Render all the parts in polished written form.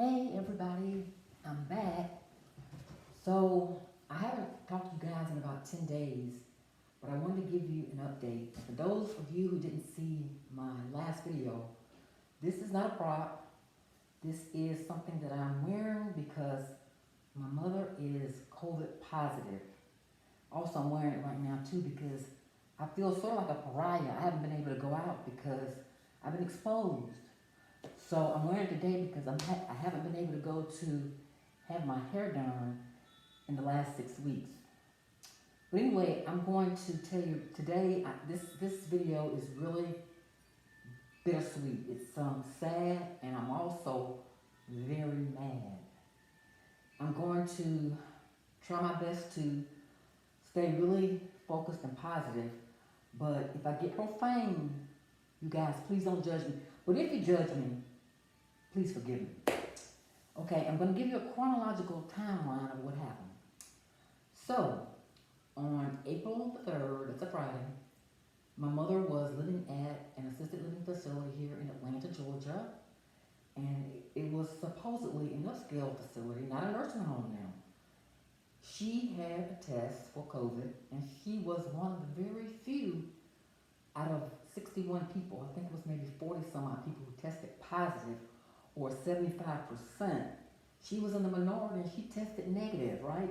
Hey everybody, I'm back. So I haven't talked to you guys in about 10 days, but I wanted to give you an update. For those of you who didn't see my last video, this is not a prop. This is something that I'm wearing because my mother is COVID positive. Also, I'm wearing it right now too because I feel sort of like a pariah. I haven't been able to go out because I've been exposed. So I'm wearing it today because I haven't been able to go to have my hair done in the last 6 weeks. But anyway, I'm going to tell you today, this video is really bittersweet. It's sad and I'm also very mad. I'm going to try my best to stay really focused and positive, but if I get profane, you guys, please don't judge me. But if you judge me, please forgive me. Okay, I'm going to give you a chronological timeline of what happened. So, on April the 3rd, it's a Friday, my mother was living at an assisted living facility here in Atlanta, Georgia, and it was supposedly an upscale facility, not a nursing home now. She had a test for COVID, and she was one of the very few out of 61 people, I think it was maybe 40 some odd people who tested positive, or 75%. She was in the minority and she tested negative, right?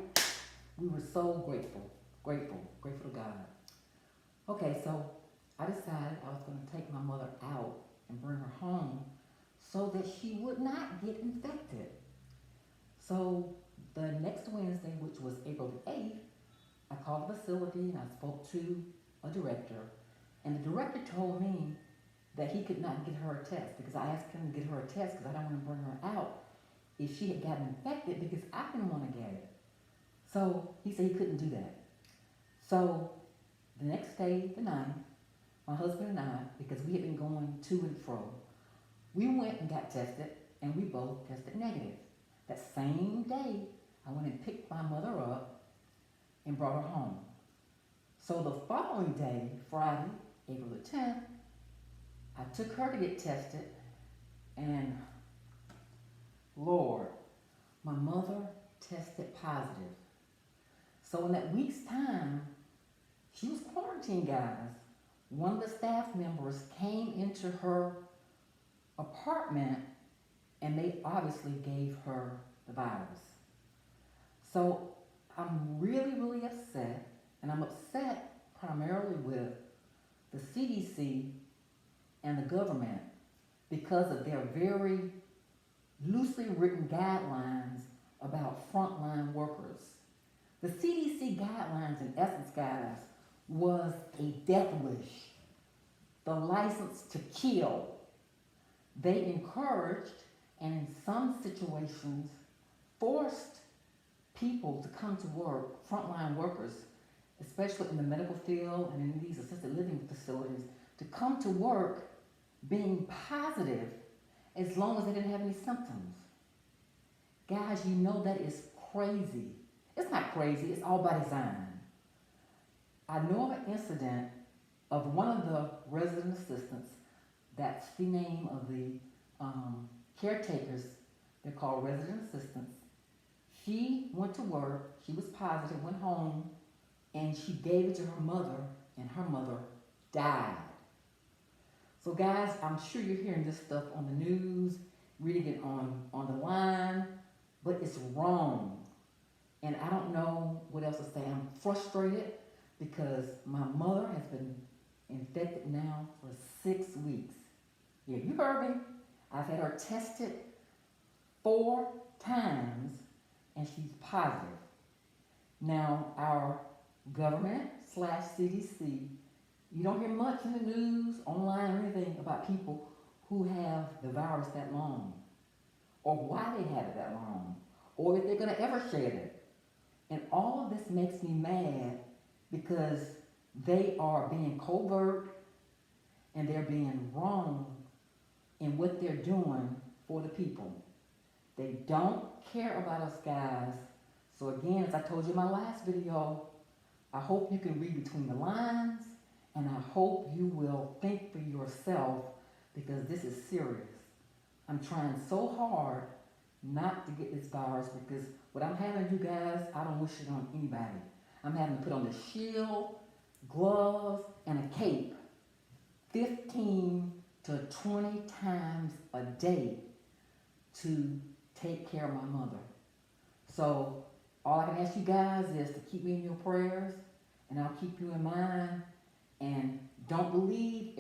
We were so grateful to God. Okay, so I decided I was going to take my mother out and bring her home so that she would not get infected. So the next Wednesday, which was April the 8th, I called the facility and I spoke to a director. And the director told me that he could not get her a test because I asked him to get her a test because I don't want to bring her out if she had gotten infected because I didn't want to get it. So he said he couldn't do that. So the next day, the 9th, my husband and I, because we had been going to and fro, we went and got tested and we both tested negative. That same day, I went and picked my mother up and brought her home. So the following day, Friday, April the 10th, I took her to get tested, and Lord, my mother tested positive. So in that week's time, she was quarantined, guys. One of the staff members came into her apartment, and they obviously gave her the virus. So I'm really upset, and I'm upset primarily with the CDC and the government because of their very loosely written guidelines about frontline workers. The CDC guidelines, in essence, guys, was a death wish, the license to kill. They encouraged and in some situations forced people to come to work, frontline workers, especially in the medical field and in these assisted living facilities, to come to work being positive as long as they didn't have any symptoms. Guys, you know that is crazy. It's not crazy, it's all by design. I know of an incident of one of the resident assistants, that's the name of the caretakers, they're called resident assistants. She went to work, she was positive, went home, and she gave it to her mother, and her mother died. So guys, I'm sure you're hearing this stuff on the news, reading it on the line, but it's wrong. And I don't know what else to say. I'm frustrated because my mother has been infected now for 6 weeks. Yeah, you heard me. I've had her tested 4 times and she's positive. Now, our government/CDC, you don't hear much in the news, online, or anything about people who have the virus that long, or why they have it that long, or if they're going to ever shed it. And all of this makes me mad because they are being covert and they're being wrong in what they're doing for the people. They don't care about us, guys. So again, as I told you in my last video, I hope you can read between the lines, and I hope you will think for yourself because this is serious. I'm trying so hard not to get this virus, because what I'm having, you guys, I don't wish it on anybody. I'm having to put on the shield, gloves, and a cape 15 to 20 times a day to take care of my mother. So all I can ask you guys is to keep me in your prayers, and I'll keep you in mind. And don't believe